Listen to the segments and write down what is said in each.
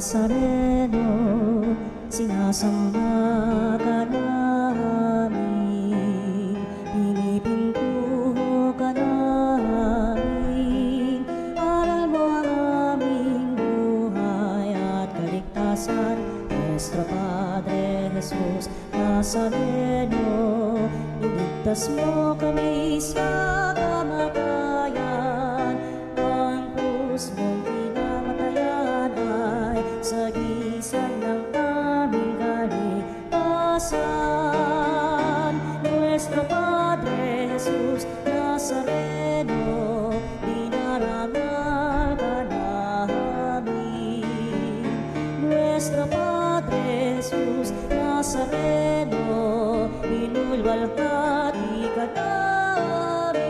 Nazareno, sinasamba ka namin, pinipintuho ka namin. Aral mo ang aming buhay at kaligtasan, Nuestro Padre Jesus Nazareno. Iligtas mo kami sa kamatayan, ang krus mong pinamatayan ay sagisag ng aming kaligtasan. Nuestro Padre Jesus Nazareno, dinarangal ka namin. Nuestro Padre Jesus Nazareno, inulwalhati ka namin.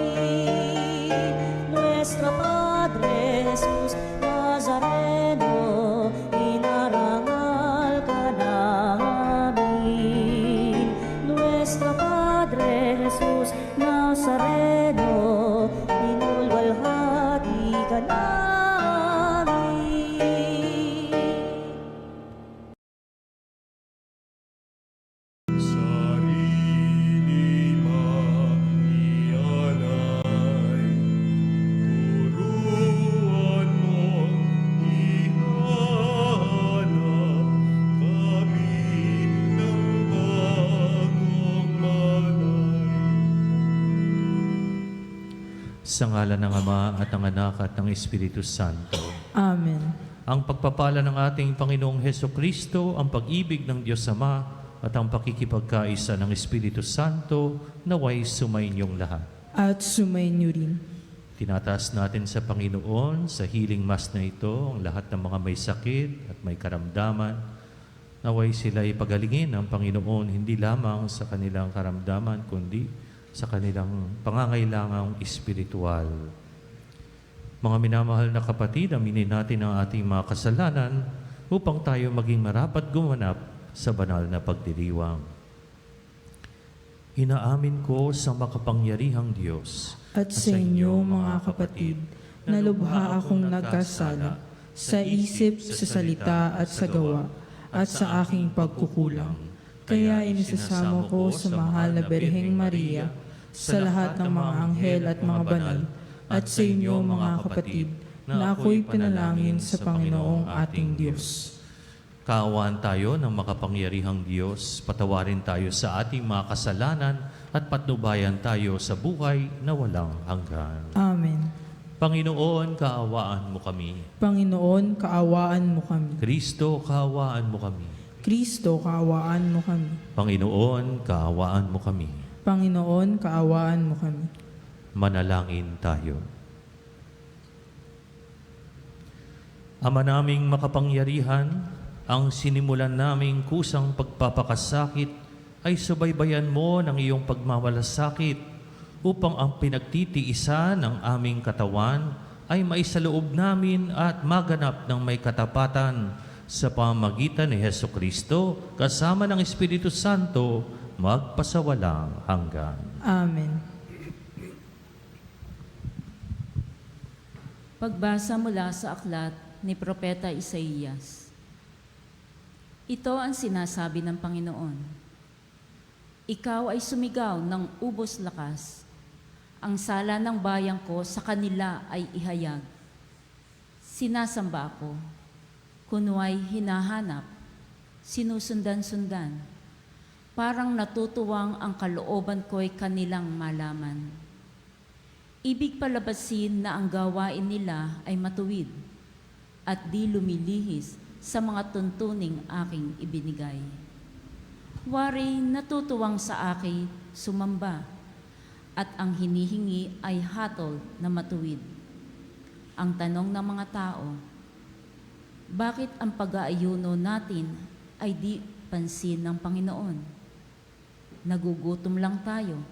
Nuestro Padre Jesus Nazareno, inarangal ka namin. Nuestro Padre Jesus Nazareno, inulwalhati ka namin. Sarili manialay, turuan mo ihanap kami ng bagong malay. Sa ngalan ng Ama at ng Anak at ng Espiritu Santo. Amen. Ang pagpapala ng ating Panginoong Hesukristo, ang pag-ibig ng Diyos Ama at ang pakikipagkaisa ng Espiritu Santo naway sumainyong lahat. At sumainyo rin. Tinataas natin sa Panginoon sa healing mass na ito ang lahat ng mga may sakit at may karamdaman. Naway sila ipagalingin ng Panginoon hindi lamang sa kanilang karamdaman kundi sa kanilang pangangailangang espiritual. Mga minamahal na kapatid, aminin natin ang ating mga kasalanan upang tayo maging marapat gumanap sa banal na pagdiriwang. Inaamin ko sa makapangyarihang Diyos At sa inyo, mga kapatid, na lubha akong nagkasala sa isip, sa salita at sa gawa, at sa aking pagkukulang. Kaya inisasamo ko sa mahal na Birheng Maria, sa lahat ng mga anghel at mga banal, at sa inyo, mga kapatid, na ako'y pinalangin sa Panginoong ating Diyos. Kaawaan tayo ng makapangyarihang Diyos, patawarin tayo sa ating mga kasalanan at patnubayan tayo sa buhay na walang hanggan. Amen. Panginoon, kaawaan mo kami. Panginoon, kaawaan mo kami. Kristo, kaawaan mo kami. Kristo, kaawaan mo kami. Panginoon, kaawaan mo kami. Panginoon, kaawaan mo kami. Manalangin tayo. Ama naming makapangyarihan, ang sinimulan naming kusang pagpapakasakit ay subaybayan mo ng iyong pagmamalasakit upang ang pinagtitiisan ng aming katawan ay maisaloob namin at maganap ng may katapatan sa pamamagitan ni Hesukristo kasama ng Espiritu Santo magpasawalang hanggan. Amen. Pagbasa mula sa aklat ni Propeta Isaías. Ito ang sinasabi ng Panginoon. Ikaw ay sumigaw ng ubos lakas. Ang sala ng bayan ko sa kanila ay ihayag. Sinasamba ko, kunway hinahanap, sinusundan-sundan. Parang natutuwang ang kalooban ko'y kanilang malaman. Ibig palabasin na ang gawain nila ay matuwid at di lumilihis sa mga tuntuning aking ibinigay. Wari natutuwang sa akin sumamba at ang hinihingi ay hatol na matuwid. Ang tanong ng mga tao, bakit ang pag-aayuno natin ay di pansin ng Panginoon? Nagugutom lang tayo,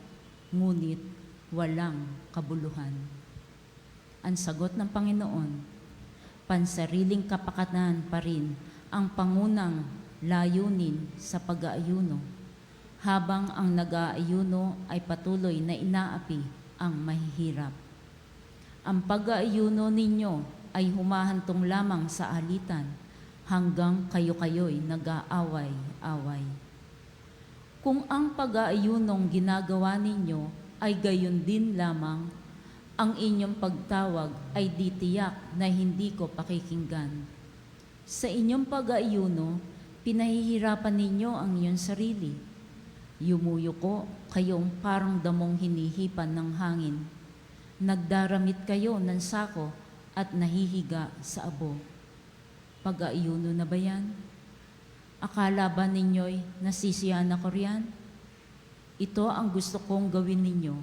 ngunit walang kabuluhan. Ang sagot ng Panginoon, pansariling kapakanan pa rin ang pangunang layunin sa pag-aayuno, habang ang nag-aayuno ay patuloy na inaapi ang mahihirap. Ang pag-aayuno ninyo ay humahantong lamang sa alitan hanggang kayo-kayo'y nag-aaway-away. Kung ang pag-aayunong ginagawa ninyo ay gayon din lamang, ang inyong pagtawag ay ditiyak na hindi ko pakikinggan. Sa inyong pag-aayuno, pinahihirapan ninyo ang inyong sarili. Yumuyuko kayong parang damong hinihipan ng hangin. Nagdaramit kayo ng sako at nahihiga sa abo. Pag-aayuno na ba yan? Akala ba ninyo'y nasisiyahan ako riyan? Ito ang gusto kong gawin ninyo.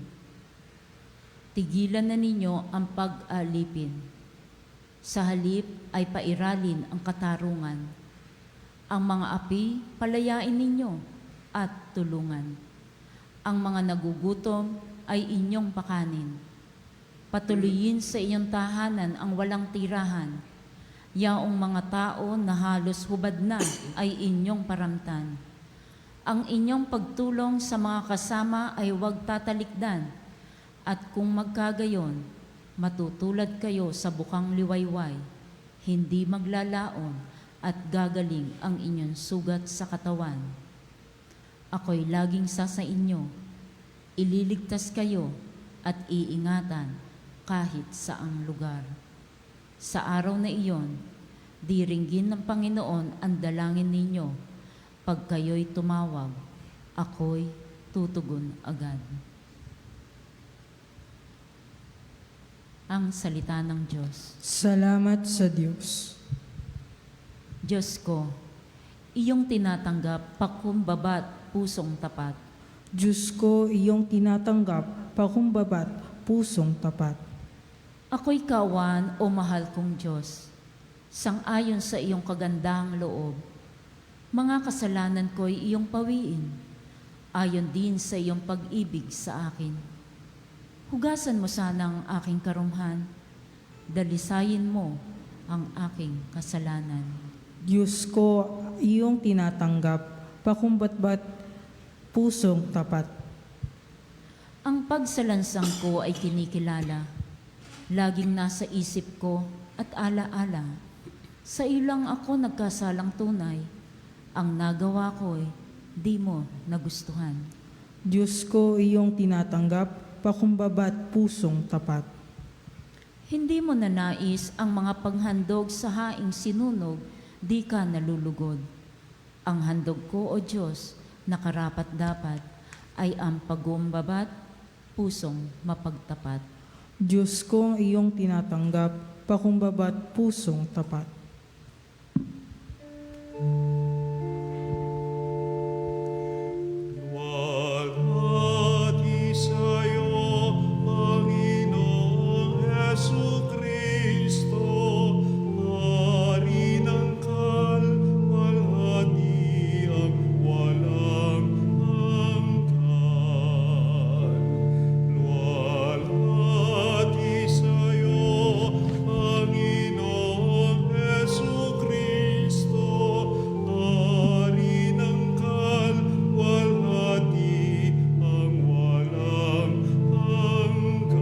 Tigilan na ninyo ang pag-alipin. Sa halip ay pairalin ang katarungan. Ang mga api, palayain ninyo at tulungan. Ang mga nagugutom ay inyong pakanin. Patuloyin sa inyong tahanan ang walang tirahan. Yaong mga tao na halos hubad na ay inyong paramtan. Ang inyong pagtulong sa mga kasama ay huwag tatalikdan. At kung magkagayon, matutulad kayo sa bukang liwayway, hindi maglalaon at gagaling ang inyong sugat sa katawan. Ako'y laging sa inyo, ililigtas kayo at iingatan kahit saang lugar. Sa araw na iyon, diringgin ng Panginoon ang dalangin ninyo. Pag kayo'y tumawag, ako'y tutugon agad. Ang salita ng Diyos. Salamat sa Diyos. Diyos ko, iyong tinatanggap pakumbabat pusong tapat. Diyos ko, iyong tinatanggap pakumbabat pusong tapat. Ako'y kawan o mahal kong Diyos, sang-ayon sa iyong kagandahang loob. Mga kasalanan ko'y iyong pawiin, ayon din sa iyong pag-ibig sa akin. Hugasan mo sana ang aking karumhan, dalisayin mo ang aking kasalanan. Diyos ko, iyong tinatanggap pakumbabat pusong tapat. Ang pagsalansang ko ay kinikilala, laging nasa isip ko at alaala. Sa iyo lang ako nagkasalang tunay, ang nagawa ko'y di mo nagustuhan. Diyos ko, iyong tinatanggap pakumbabat pusong tapat. Hindi mo nanais ang mga paghandog sa haing sinunog, di ka nalulugod. Ang handog ko, O Diyos, na karapat-dapat, ay ang pagumbabat, pusong mapagtapat. Diyos ko, iyong tinatanggap pakumbabat pusong tapat. Luwalhati sa'yo, Panginoong Jesucristo, Hari ng kalwalhatiang walang hanggan. Luwalhati sa'yo, Panginoong Jesucristo, Hari ng kalwalhati ang walang hanggan.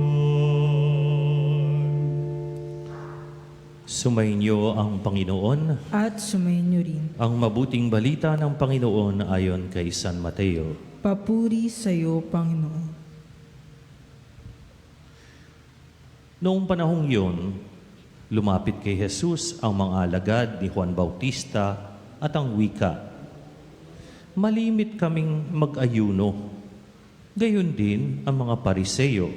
Sumainyo ang Panginoon. At sumainyo rin. Ang mabuting balita ng Panginoon ayon kay San Mateo. Papuri sa iyo, Panginoon. Noong panahong yun, lumapit kay Jesus ang mga alagad ni Juan Bautista at ang wika, "Malimit kaming mag-ayuno, gayon din ang mga Pariseyo.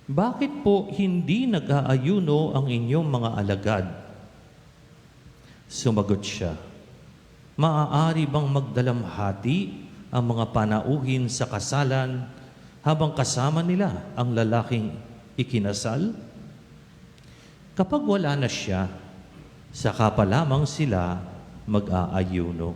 Bakit po hindi nag-aayuno ang inyong mga alagad?" Sumagot siya, "Maaari bang magdalamhati ang mga panauhin sa kasalan habang kasama nila ang lalaking ikinasal? Kapag wala na siya, saka pa lamang sila mag-aayuno."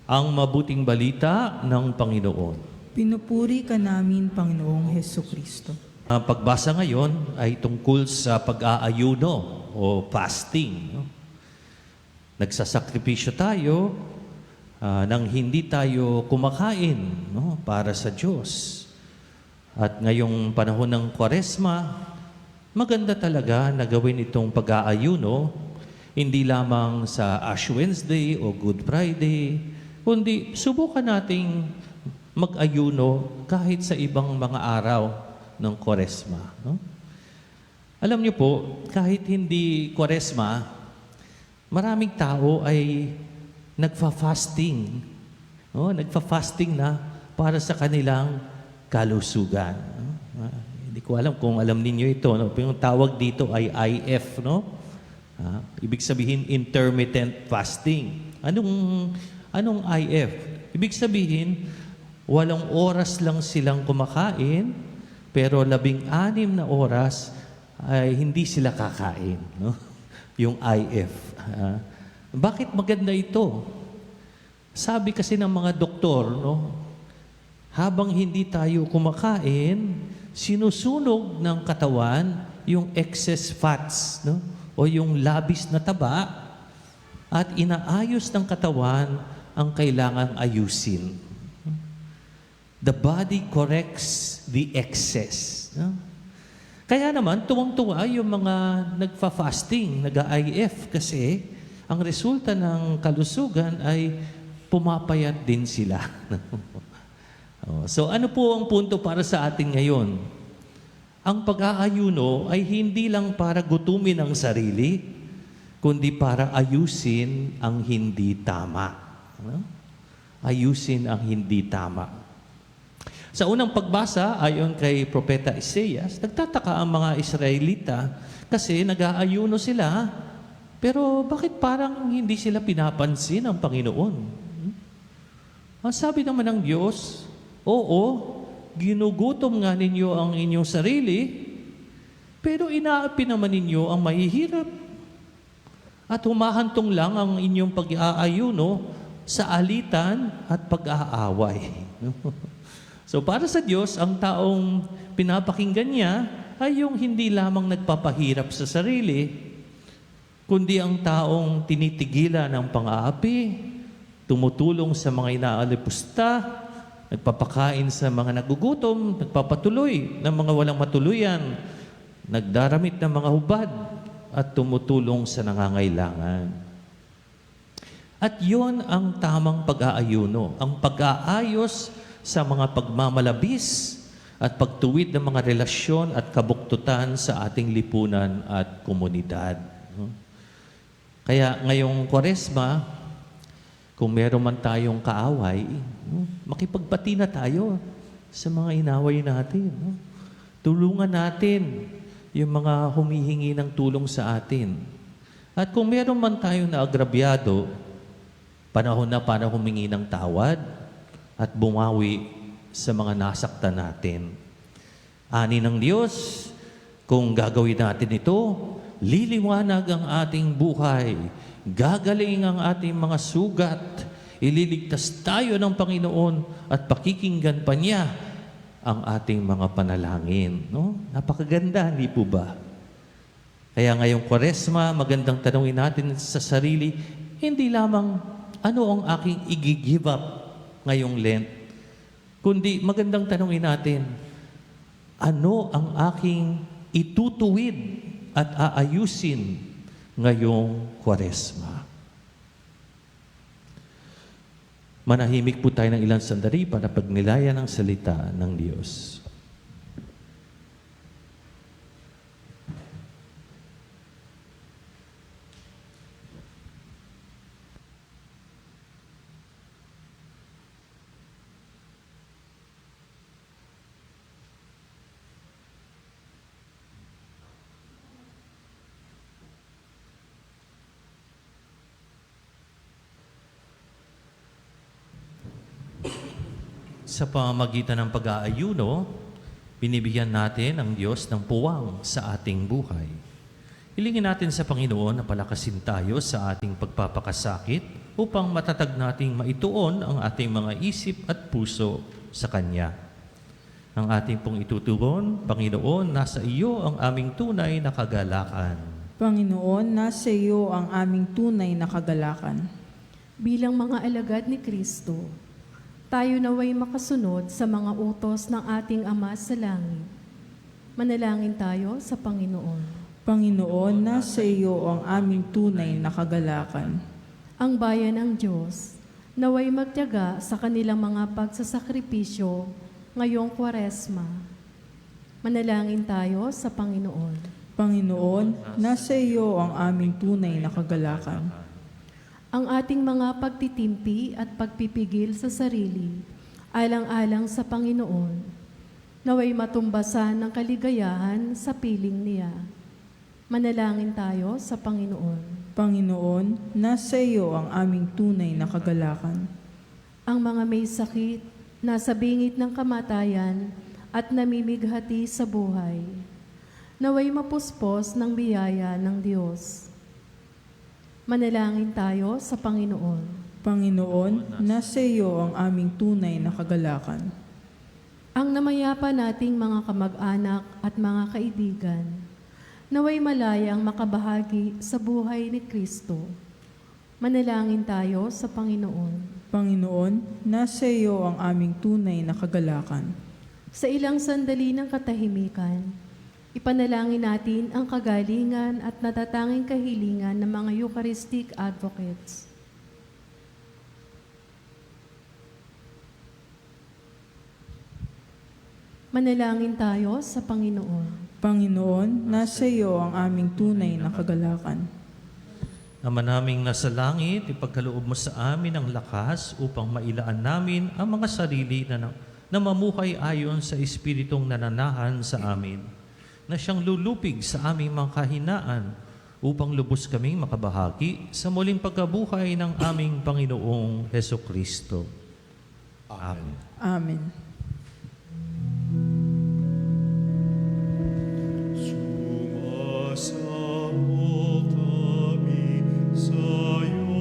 Ang mabuting balita ng Panginoon. Pinupuri ka namin, Panginoong Hesukristo. Ang pagbasa ngayon ay tungkol sa pag-aayuno o fasting. No? Nagsasakripisyo tayo nang hindi tayo kumakain, no? Para sa Diyos. At ngayong panahon ng Kwaresma, maganda talaga na gawin itong pag-aayuno, hindi lamang sa Ash Wednesday o Good Friday, kundi subukan nating mag-ayuno kahit sa ibang mga araw ng Kwaresma. No? Alam niyo po, kahit hindi Kwaresma, maraming tao ay nagfa-fasting. No? Nagfa-fasting na para sa kanilang kalusugan. No? Hindi ko alam kung alam ninyo ito. No? Yung tawag dito ay IF. No? Ibig sabihin, intermittent fasting. Anong IF? Ibig sabihin, 8 oras lang silang kumakain, pero 16 na oras ay hindi sila kakain. No? Yung IF. Bakit maganda ito? Sabi kasi ng mga doktor, no? Habang hindi tayo kumakain, sinusunog ng katawan yung excess fats, no? O yung labis na taba, at inaayos ng katawan ang kailangang ayusin. The body corrects the excess. No? Kaya naman, tuwang-tuwa yung mga nagfa-fasting, nag-IF, kasi ang resulta ng kalusugan ay pumapayat din sila. So ano po ang punto para sa atin ngayon? Ang pag-aayuno ay hindi lang para gutumin ang sarili, kundi para ayusin ang hindi tama. Ayusin ang hindi tama. Sa unang pagbasa, ayon kay Propeta Isaias, nagtataka ang mga Israelita kasi nag-aayuno sila, pero bakit parang hindi sila pinapansin ng Panginoon? Ang sabi naman ng Diyos, oo, ginugutom nga ninyo ang inyong sarili, pero inaapi naman ninyo ang mahihirap. At humahantong lang ang inyong pag-aayuno sa alitan at pag-aaway. So para sa Diyos, ang taong pinapakinggan niya ay yung hindi lamang nagpapahirap sa sarili, kundi ang taong tinitigilan ng pang-aapi, tumutulong sa mga inaalipusta, nagpapakain sa mga nagugutom, nagpapatuloy ng mga walang matuluyan, nagdaramit ng mga hubad, at tumutulong sa nangangailangan. At yon ang tamang pag-aayuno, ang pag-aayos sa mga pagmamalabis at pagtuwid ng mga relasyon at kabuktutan sa ating lipunan at komunidad. Kaya ngayong Kwaresma, kung meron man tayong kaaway, makipagbati na tayo sa mga inaway natin. Tulungan natin yung mga humihingi ng tulong sa atin. At kung meron man tayong naagrabyado, panahon na para humingi ng tawad at bumawi sa mga nasaktan natin. Ani ng Diyos, kung gagawin natin ito, liliwanag ang ating buhay, gagaling ang ating mga sugat, ililigtas tayo ng Panginoon at pakikinggan pa niya ang ating mga panalangin. No? Napakaganda, hindi po ba? Kaya ngayong Kwaresma, magandang tanungin natin sa sarili, hindi lamang ano ang aking i-give up ngayong Lent, kundi magandang tanungin natin, ano ang aking itutuwid at aayusin ngayong Kwaresma? Manahimik po tayo ng ilang sandali para pagnilayan ang salita ng Diyos. Sa pamamagitan ng pag-aayuno, binibigyan natin ang Diyos ng puwang sa ating buhay. Hilingin natin sa Panginoon na palakasin tayo sa ating pagpapakasakit upang matatag nating maituon ang ating mga isip at puso sa Kanya. Ang ating pong itutuon, Panginoon, nasa iyo ang aming tunay na kagalakan. Panginoon, nasa iyo ang aming tunay na kagalakan. Bilang mga alagad ni Kristo, tayo naway makasunod sa mga utos ng ating Ama sa langit. Manalangin tayo sa Panginoon. Panginoon, nasa iyo ang aming tunay na kagalakan. Ang bayan ng Diyos, naway magtiyaga sa kanilang mga pagsasakripisyo ngayong Kwaresma. Manalangin tayo sa Panginoon. Panginoon, nasa iyo ang aming tunay na kagalakan. Ang ating mga pagtitimpi at pagpipigil sa sarili, alang-alang sa Panginoon, naway matumbasan ng kaligayahan sa piling niya. Manalangin tayo sa Panginoon. Panginoon, nasa iyo ang aming tunay na kagalakan. Ang mga may sakit, nasa bingit ng kamatayan at namimighati sa buhay, naway mapuspos ng biyaya ng Diyos. Manalangin tayo sa Panginoon. Panginoon, nasa iyo ang aming tunay na kagalakan. Ang namayapa nating mga kamag-anak at mga kaibigan, naway malayang makabahagi sa buhay ni Kristo. Manalangin tayo sa Panginoon. Panginoon, nasa iyo ang aming tunay na kagalakan. Sa ilang sandali ng katahimikan, ipanalangin natin ang kagalingan at natatanging kahilingan ng mga Eucharistic advocates. Manalangin tayo sa Panginoon. Panginoon, nasa iyo ang aming tunay na kagalakan. Ama naming nasa langit, ipagkaloob mo sa amin ang lakas upang mailaan namin ang mga sarili na mamuhay ayon sa Espiritong nananahan sa amin, na siyang lulupig sa aming mga kahinaan upang lubos kaming makabahagi sa muling pagkabuhay ng aming Panginoong Hesukristo. Amen. Amen. Sumasamo kami sa'yo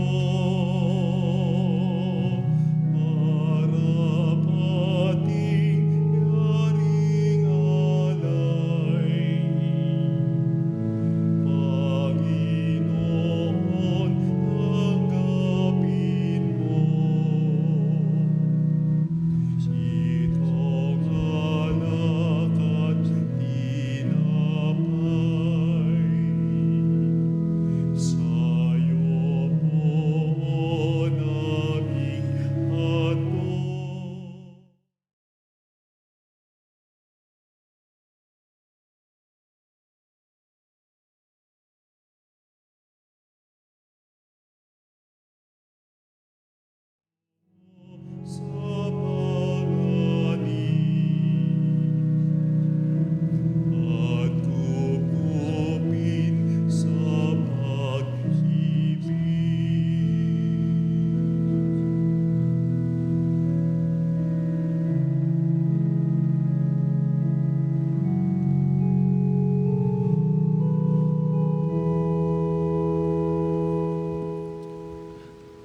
para pating yaring alay. Panginoon, tanggapin mo itong alak at tinapay. Sa'yo po naming hatod. Sa panganin at kukupin sa pag-ibig.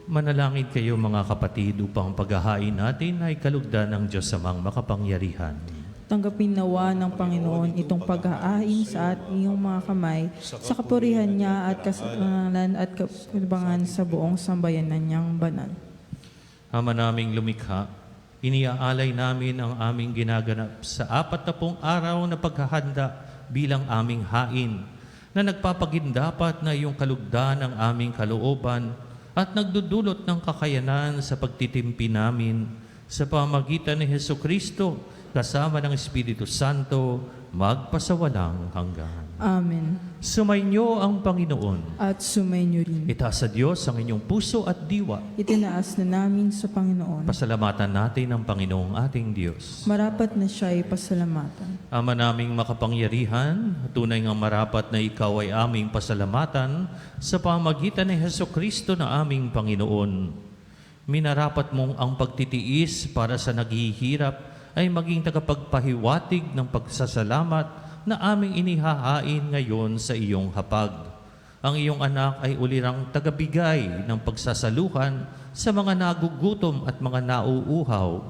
Manalangin kayo mga kapatid upang paghahain natin ay kalugdan ng Diyos amang makapangyarihan. Tanggapin nawa ng Panginoon itong pag-aahin sa iyong mga kamay sa kapurihan niya at kasalanan at kapabangan sa buong sambayanan niyang banal. Ama naming lumikha, iniaalay namin ang aming ginaganap sa 40 araw na paghahanda bilang aming hain na nagpapagindapat na iyong kalugdan ng aming kalooban at nagdudulot ng kakayanan sa pagtitimpi namin sa pamagitan ni Hesukristo kasama ng Espiritu Santo magpasawalang hanggan. Amen. Sumainyo ang Panginoon. At sumainyo rin. Itaas sa Diyos ang inyong puso at diwa. Itinaas na namin sa Panginoon. Pasalamatan natin ang Panginoong ating Diyos. Marapat na siya ay pasalamatan. Ama naming makapangyarihan, tunay ngang marapat na ikaw ay aming pasalamatan sa pamagitan ni Hesukristo na aming Panginoon. Minarapat mong ang pagtitiis para sa naghihirap ay maging tagapagpahiwatig ng pagsasalamat na aming inihahain ngayon sa iyong hapag. Ang iyong anak ay ulirang tagabigay ng pagsasaluhan sa mga nagugutom at mga nauuhaw.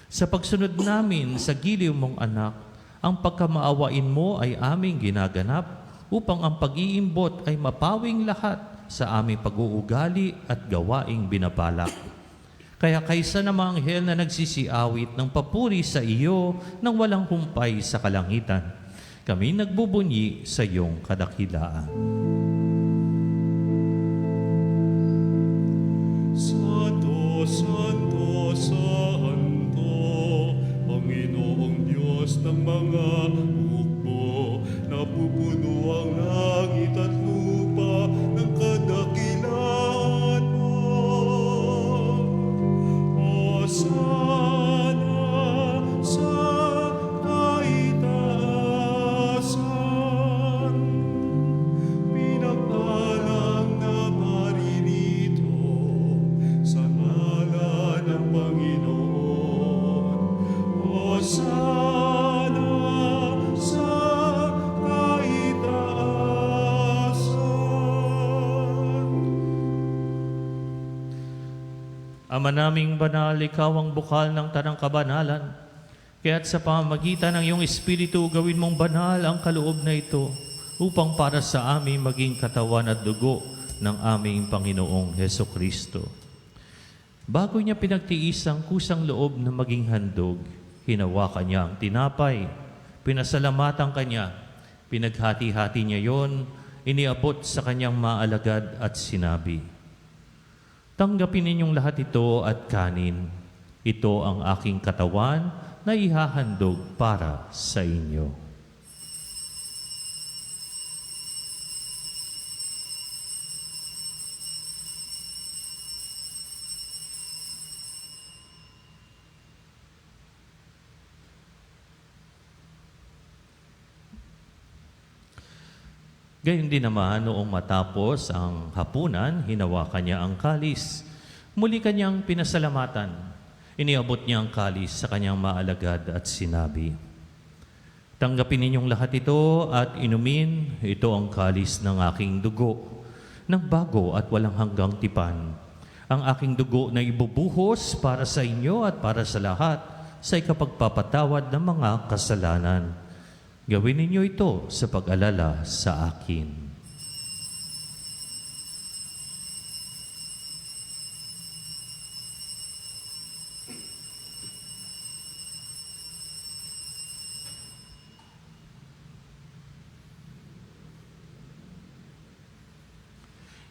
Sa pagsunod namin sa giliw mong anak, ang pagkamaawain mo ay aming ginaganap upang ang pag-iimbot ay mapawing lahat sa aming pag-uugali at gawaing binabalak. Kaya kaysa na mga anghel na nagsisiawit ng papuri sa iyo nang walang humpay sa kalangitan, Kami nagbubunyi sa iyong kadakilaan. Santo, Santo, Santo, Panginoong Diyos ng mga hukbo, napupuno ang langit at lupa ng kadakilaan mo. Hosana sa kaitaasan, pinagpalang na marinito sa ngalan ng Panginoon. Hosana sa kaitaasan. Ama naming banal, ikaw ang bukal ng tanang kabanalan. Kaya't sa pamamagitan ng iyong Espiritu, gawin mong banal ang kaloob na ito upang para sa amin maging katawan at dugo ng aming Panginoong Heso Kristo. Bago niya pinagtiis ang kusang loob na maging handog, hinawakan niya ang tinapay, pinasalamatan kanya, pinaghati-hati niya yon, iniabot sa kanyang maalagad at sinabi, "Tanggapin ninyong lahat ito at kanin. Ito ang aking katawan na ihahandog para sa inyo." Gayon din naman noong matapos ang hapunan, hinawakan niya ang kalis. Muli kanyang pinasalamatan. Iniabot niya ang kalis sa kanyang maalagad at sinabi, "Tanggapin ninyong lahat ito at inumin. Ito ang kalis ng aking dugo, ng bago at walang hanggang tipan. Ang aking dugo na ibubuhos para sa inyo at para sa lahat sa ikapagpapatawad ng mga kasalanan. Gawin ninyo ito sa pag-alala sa akin."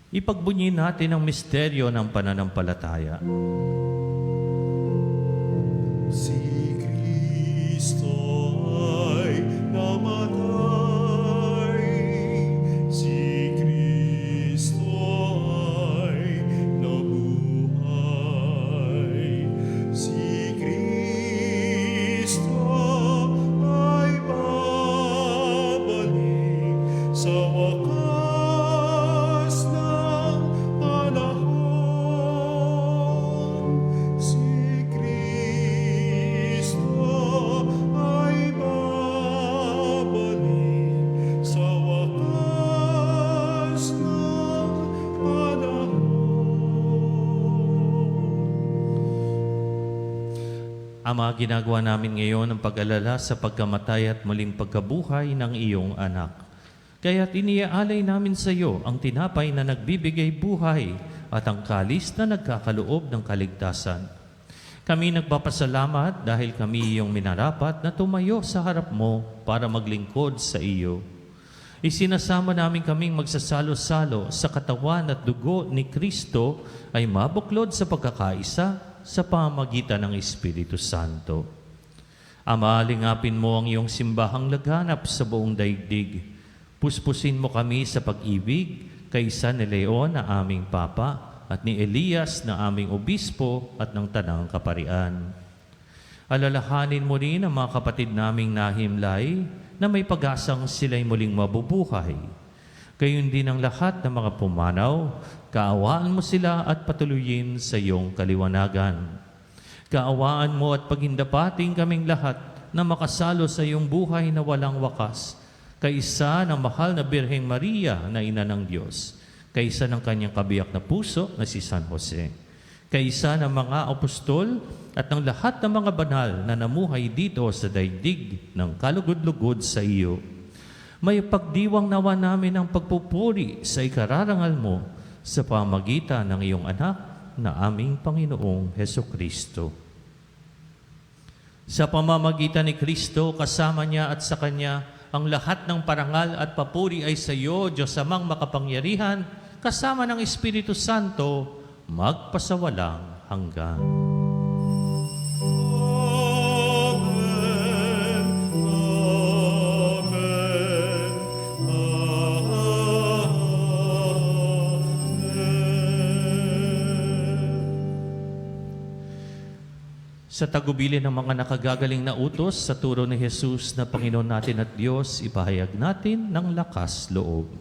Ipagbunyi natin ang misteryo ng pananampalataya. Si Kristo ay namatay, si Kristo ay nabuhay, si Kristo ay babalik sa wakas ng panahon. Si Kristo ay babalik sa wakas ng panahon. Ama, ginagawa namin ngayon ang pag-alala sa pagkamatay at muling pagkabuhay ng iyong anak. Kaya't iniaalay namin sa iyo ang tinapay na nagbibigay buhay at ang kalis na nagkakaloob ng kaligtasan. Kami nagpapasalamat dahil kami iyong minarapat na tumayo sa harap mo para maglingkod sa iyo. Isinasama namin kaming magsasalo-salo sa katawan at dugo ni Kristo ay mabuklod sa pagkakaisa sa pamamagitan ng Espiritu Santo. Ama, lingapin mo ang iyong simbahang laganap sa buong daigdig. Puspusin mo kami sa pag-ibig kaysa ni Leon na aming Papa at ni Elias na aming Obispo at ng Tanang Kaparian. Alalahanin mo rin ang mga kapatid naming nahimlay na may pag-asang sila'y muling mabubuhay. Gayon din ang lahat ng mga pumanaw, kaawaan mo sila at patuloyin sa iyong kaliwanagan. Kaawaan mo at pagindapating kaming lahat na makasalo sa iyong buhay na walang wakas, kaysa ng mahal na Birheng Maria na ina ng Diyos, kaysa ng kanyang kabiyak na puso na si San Jose, kaysa ng mga apostol at ng lahat ng mga banal na namuhay dito sa daigdig ng kalugod-lugod sa iyo. May pagdiwang nawa namin ang pagpupuri sa ikararangal mo sa pamagitan ng iyong anak na aming Panginoong Heso Kristo. Sa pamamagitan ni Kristo, kasama niya at sa Kanya, Ang lahat ng parangal at papuri ay sa iyo, Diyos Amang makapangyarihan, kasama ng Espiritu Santo, magpasawalang hanggan. Amen. Amen. Sa tagubilin ng mga nakagagaling na utos sa turo ni Jesus na Panginoon natin at Diyos, ipahayag natin ng lakas loob.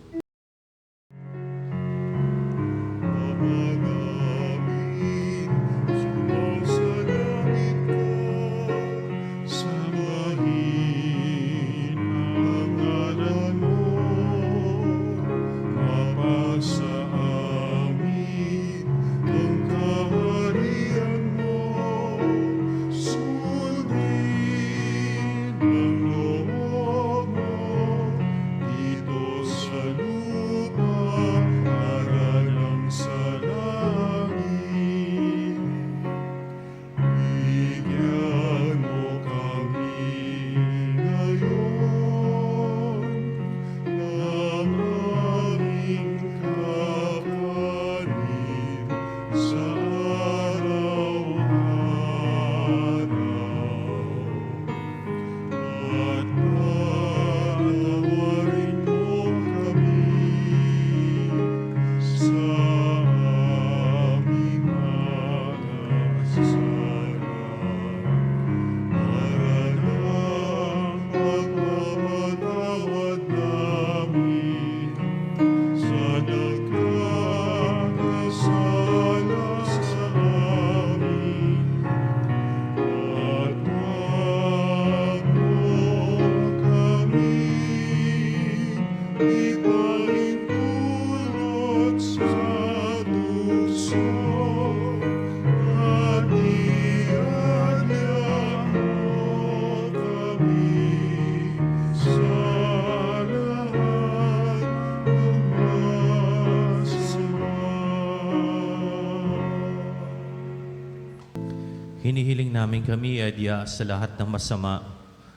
Hinihiling namin kami, Adya, sa lahat ng masama,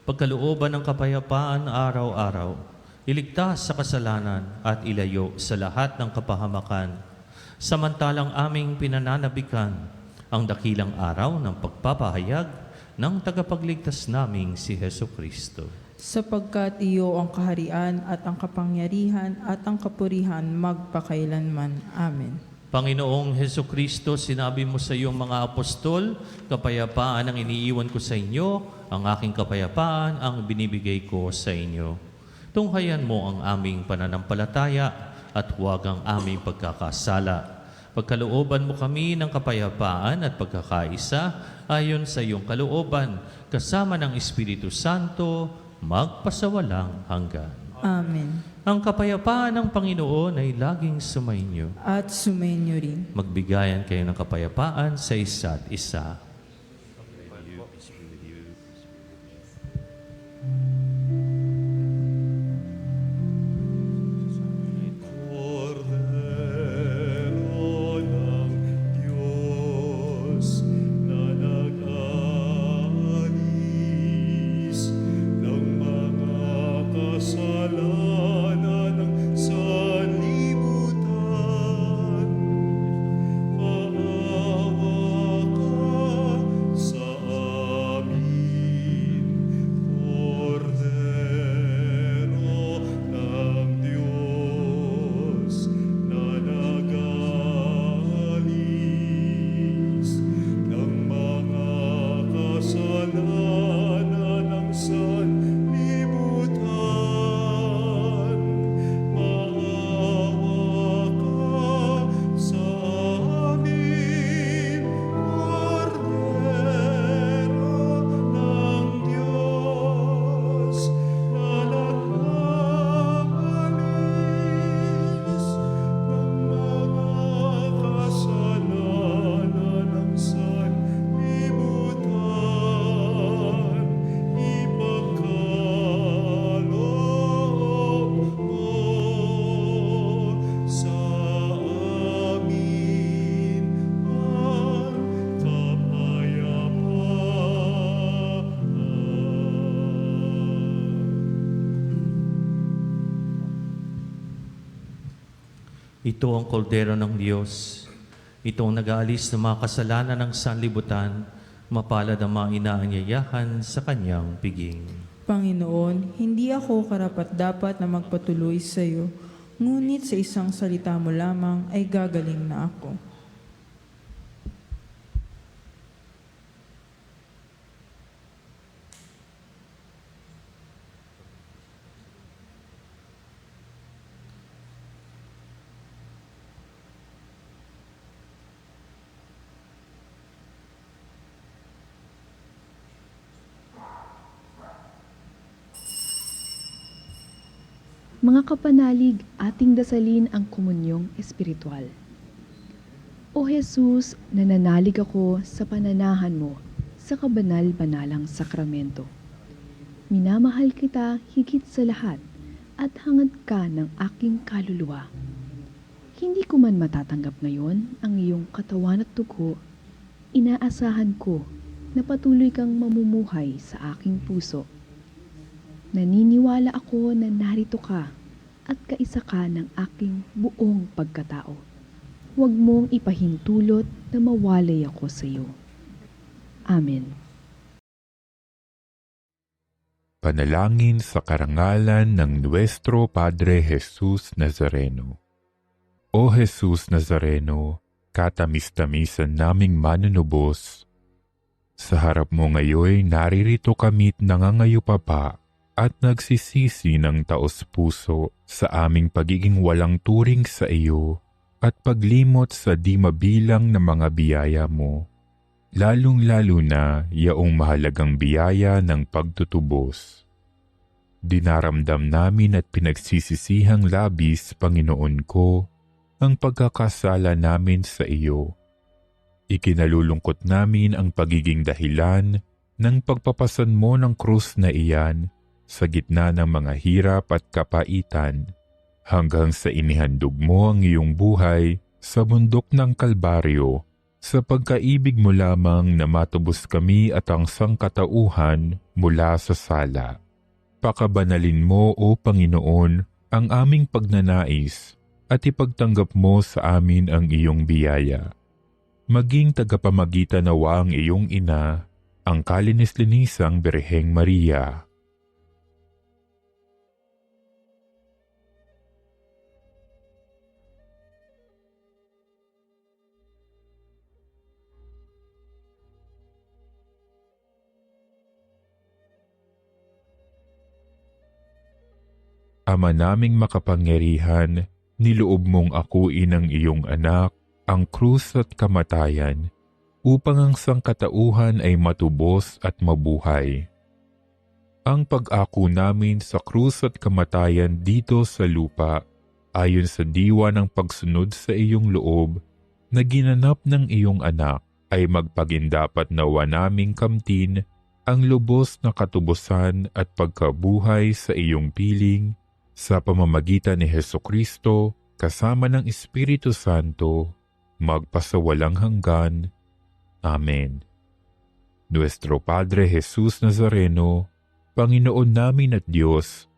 pagkalooban ng kapayapaan araw-araw, iligtas sa kasalanan at ilayo sa lahat ng kapahamakan, samantalang aming pinananabikan ang dakilang araw ng pagpapahayag ng tagapagligtas naming si Heso Kristo. Sapagkat iyo ang kaharian at ang kapangyarihan at ang kapurihan magpakailanman. Amen. Panginoong Heso Kristo, sinabi mo sa iyong mga apostol, kapayapaan ang iniiwan ko sa inyo, ang aking kapayapaan ang binibigay ko sa inyo. Tunghayan mo ang aming pananampalataya at huwag ang aming pagkakasala. Pagkalooban mo kami ng kapayapaan at pagkakaisa ayon sa iyong kalooban, kasama ng Espiritu Santo, magpasawalang hanggan. Amen. Ang kapayapaan ng Panginoon ay laging sumainyo. At sumainyo rin. Magbigayan kayo ng kapayapaan sa isa't isa. Cordero ng Diyos na nag-aalis ng mga kasalanan ng sanlibutan, maawa ka Ito ang kordero ng Diyos. Ito ang nag-aalis ng mga kasalanan ng sanlibutan. Mapalad ang mga inaanyayahan sa kanyang piging. Panginoon, hindi ako karapat-dapat na magpatuloy sa iyo, ngunit sa isang salita mo lamang ay gagaling na ako. Mga kapanalig, ating dasalin ang komunyong espiritual. O Jesus, nananalig ako sa pananahan mo sa kabanal-banalang sakramento. Minamahal kita higit sa lahat at hangad ka ng aking kaluluwa. Hindi ko man matatanggap ngayon ang iyong katawan at dugo, inaasahan ko na patuloy kang mamumuhay sa aking puso. Naniniwala ako na narito ka at kaisa ka ng aking buong pagkatao. Huwag mong ipahintulot na mawalay ako sa iyo. Amen. Panalangin sa karangalan ng Nuestro Padre Jesus Nazareno. O Jesus Nazareno, katamis-tamisan naming manunubos, sa harap mo ngayon naririto kami't nangangayupapa at nagsisisi ng taos-puso sa aming pagiging walang turing sa iyo at paglimot sa di mabilang na mga biyaya mo, lalong-lalo na yaong mahalagang biyaya ng pagtutubos. Dinaramdam namin at pinagsisisihang labis, Panginoon ko, ang pagkakasala namin sa iyo. Ikinalulungkot namin ang pagiging dahilan ng pagpapasan mo ng krus na iyan sa gitna ng mga hirap at kapaitan, hanggang sa inihandog mo ang iyong buhay sa bundok ng Kalbaryo, sa pagkaibig mo lamang na matubos kami at ang sangkatauhan mula sa sala. Pakabanalin mo, O Panginoon, ang aming pagnanais at ipagtanggap mo sa amin ang iyong biyaya. Maging tagapamagitan nawa ang iyong ina, ang kalinis-linisang Birheng Maria. Ama naming makapangyarihan, niloob mong akuin ang iyong anak, ang krus at kamatayan, upang ang sangkatauhan ay matubos at mabuhay. Ang pag-ako namin sa krus at kamatayan dito sa lupa, ayon sa diwa ng pagsunod sa iyong loob, na ginanap ng iyong anak, ay magpagindapat nawa naming kamtin ang lubos na katubusan at pagkabuhay sa iyong piling, sa pamamagitan ni Hesukristo, kasama ng Espiritu Santo, magpasawalang hanggan. Amen. Nuestro Padre Jesus Nazareno, Panginoon namin at Diyos,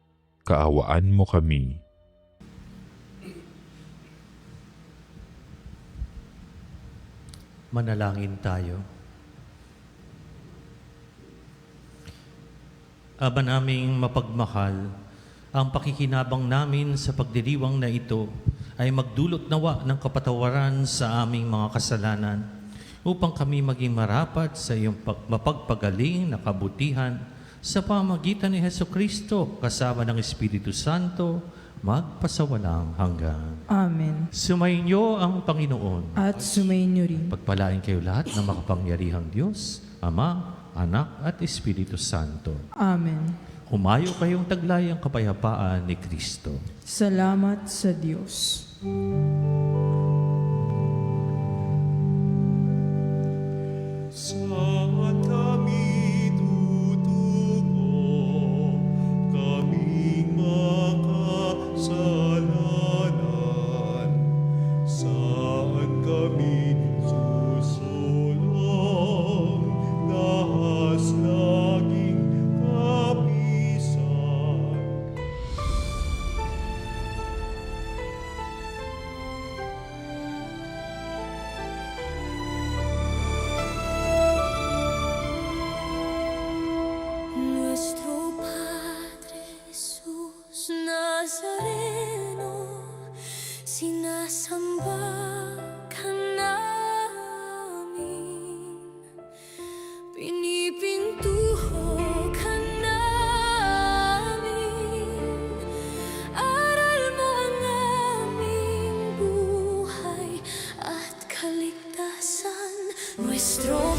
kaawaan mo kami. Manalangin tayo. Aba naming mapagmahal, ang pakikinabang namin sa pagdiriwang na ito ay magdulot nawa ng kapatawaran sa aming mga kasalanan upang kami maging marapat sa iyong mapagpagaling na kabutihan sa pamamagitan ni Hesukristo kasama ng Espiritu Santo magpasawalang hanggan. Amen. Sumainyo ang Panginoon. At sumainyo rin. Pagpalain kayo lahat ng makapangyarihang Diyos, Ama, Anak at Espiritu Santo. Amen. Humayo kayong taglay ang kapayapaan ni Kristo. Salamat sa Diyos. Saan kami tutungo, kaming makasalanan? Saan kami susulong, dahas laging kapisan? nuestro